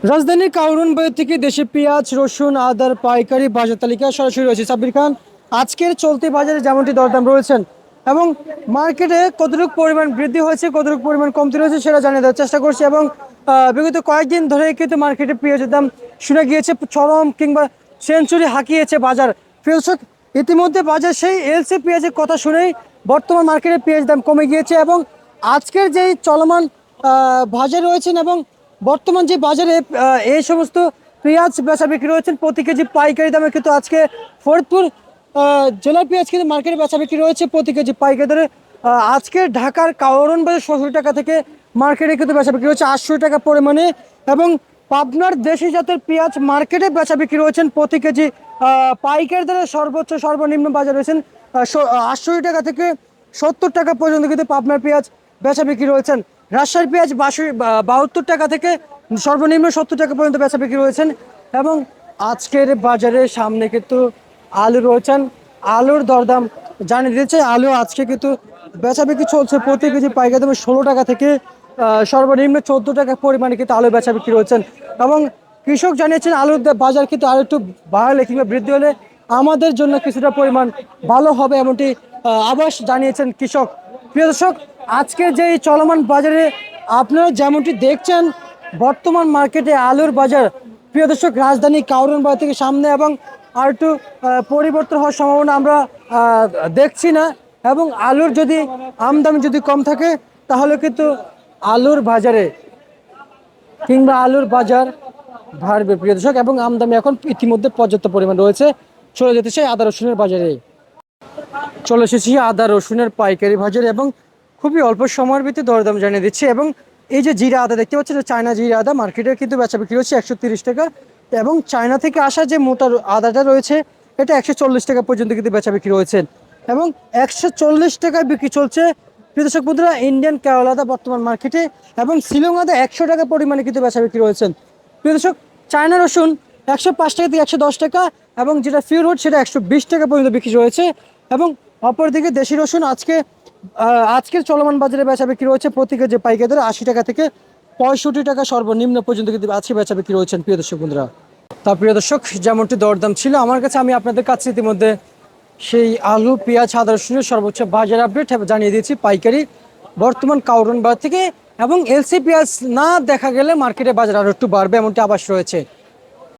রাজধানীর কাউরন বাজার থেকে দেশে পেঁয়াজ, রসুন, আদার পাইকারি বাজার তালিকা সরাসরি রয়েছে সাব্বির খান। আজকের চলতি বাজারে যেমনটি দরদাম রয়েছেন এবং মার্কেটে কতটুকু পরিমাণ বৃদ্ধি হয়েছে, কতটুকু পরিমাণ কমতি রয়েছে সেটা জানিয়ে দেওয়ার চেষ্টা করছি। এবং বিগত কয়েকদিন ধরে কিন্তু মার্কেটে পেঁয়াজের দাম শুনে গিয়েছে চরম কিংবা সেঞ্চুরি হাঁকিয়েছে বাজার। দর্শক, ইতিমধ্যে বাজার সেই এলসি পেঁয়াজের কথা শুনেই বর্তমান মার্কেটে পেঁয়াজ দাম কমে গিয়েছে এবং আজকের যেই চলমান বাজার রয়েছেন এবং বর্তমান যে বাজারে এই সমস্ত পেঁয়াজ বেচা বিক্রি রয়েছেন প্রতি কেজি পাইকারি দামে, কিন্তু আজকে ফরিদপুর জেলার পেঁয়াজ কিন্তু মার্কেটে বেচা বিক্রি রয়েছে প্রতি কেজি পাইকারি দরে। আজকে ঢাকার কারণ বাজার 67 টাকা থেকে মার্কেটে কিন্তু বেচা বিক্রি হচ্ছে 800 টাকা পরিমাণে এবং পাবনার দেশি জাতের পেঁয়াজ মার্কেটে বেচা বিক্রি রয়েছেন প্রতি কেজি পাইকারি দরে সর্বোচ্চ সর্বনিম্ন বাজার রয়েছেন 68 টাকা থেকে 70 টাকা পর্যন্ত কিন্তু পাবনার পেঁয়াজ বেচা বিক্রি রয়েছেন। রাজশাহীর পেঁয়াজ 72 টাকা থেকে সর্বনিম্ন 70 টাকা পর্যন্ত বেচা বিক্রি রয়েছেন। এবং আজকের বাজারের সামনে কিন্তু আলু রয়েছেন, আলুর দরদাম জানিয়ে দিয়েছে। আলু আজকে কিন্তু বেচা বিক্রি চলছে প্রতি কেজি পাইকারি দামে 16 টাকা থেকে সর্বনিম্ন 14 টাকা পরিমাণে কিন্তু আলু বেচা বিক্রি রয়েছেন। এবং কৃষক জানিয়েছেন আলুর বাজার কিন্তু আরো একটু বাড়লে কিংবা বৃদ্ধি হলে আমাদের জন্য কিছুটা পরিমাণ ভালো হবে, এমনটি আভাস জানিয়েছেন কৃষক। প্রিয় দর্শক, আজকে যে চলমান বাজারে আপনারা যেমনটি দেখছেন বর্তমান মার্কেটে আলুর বাজার, প্রিয় দর্শক, রাজধানী কাউরন বাজার থেকে সামনে এবং আর একটু পরিবর্তন হওয়ার সম্ভাবনা আমরা দেখছি না। এবং আলুর যদি আমদানি যদি কম থাকে তাহলে কিন্তু আলুর বাজারে কিংবা আলুর বাজার বাড়বে প্রিয় দর্শক। এবং আমদানি এখন ইতিমধ্যে পর্যাপ্ত পরিমাণ রয়েছে। চলে যেতে চাই আদা রসুনের বাজারে। চলে এসেছি আদা রসুনের পাইকারি বাজারে এবং খুবই অল্প সময়ের ভিতরে দরদাম জানিয়ে দিচ্ছি। এবং এই যে জিরা আদা দেখতে পাচ্ছেন, চায়না জিরা আদা মার্কেটে কিন্তু বেচা বিক্রি হচ্ছে 130 টাকা এবং চায়না থেকে আসা যে মোটা আদাটা রয়েছে এটা 140 টাকা পর্যন্ত কিন্তু বেচা বিক্রি হয়েছে এবং 140 টাকায় বিক্রি চলছে দর্শক বন্ধুরা ইন্ডিয়ান কেরলা আদা বর্তমান মার্কেটে। এবং শিলং আদা 100 টাকা পরিমাণে কিন্তু বেচা বিক্রি হয়েছেন। দর্শক, চায়না রসুন 105 টাকা থেকে 110 টাকা এবং যেটা ফিউর রোড সেটা 120 টাকা পর্যন্ত বিক্রি রয়েছে। এবং অপরদিকে দেশি রসুন আজকের চলমান বাজারে বেচা বিক্রি রয়েছে প্রতি কেজি পাইকারি দরে 80 টাকা থেকে 65 টাকা সর্বনিম্ন পর্যন্ত কিন্তু আজকে বেচা বিক্রি রয়েছেন প্রিয় দর্শক বন্ধুরা। তা প্রিয় দর্শক, যেমনটি দরদাম ছিল আমার কাছে, আমি আপনাদের কাছে ইতিমধ্যে সেই আলু, পেঁয়াজ, আদা রসুনের সর্বোচ্চ বাজার আপডেট জানিয়ে দিয়েছি পাইকারি বর্তমান কাউরন বাজার থেকে। এবং এলসি পেঁয়াজ না দেখা গেলে মার্কেটে বাজার আরও একটু বাড়বে এমনটি আভাস রয়েছে।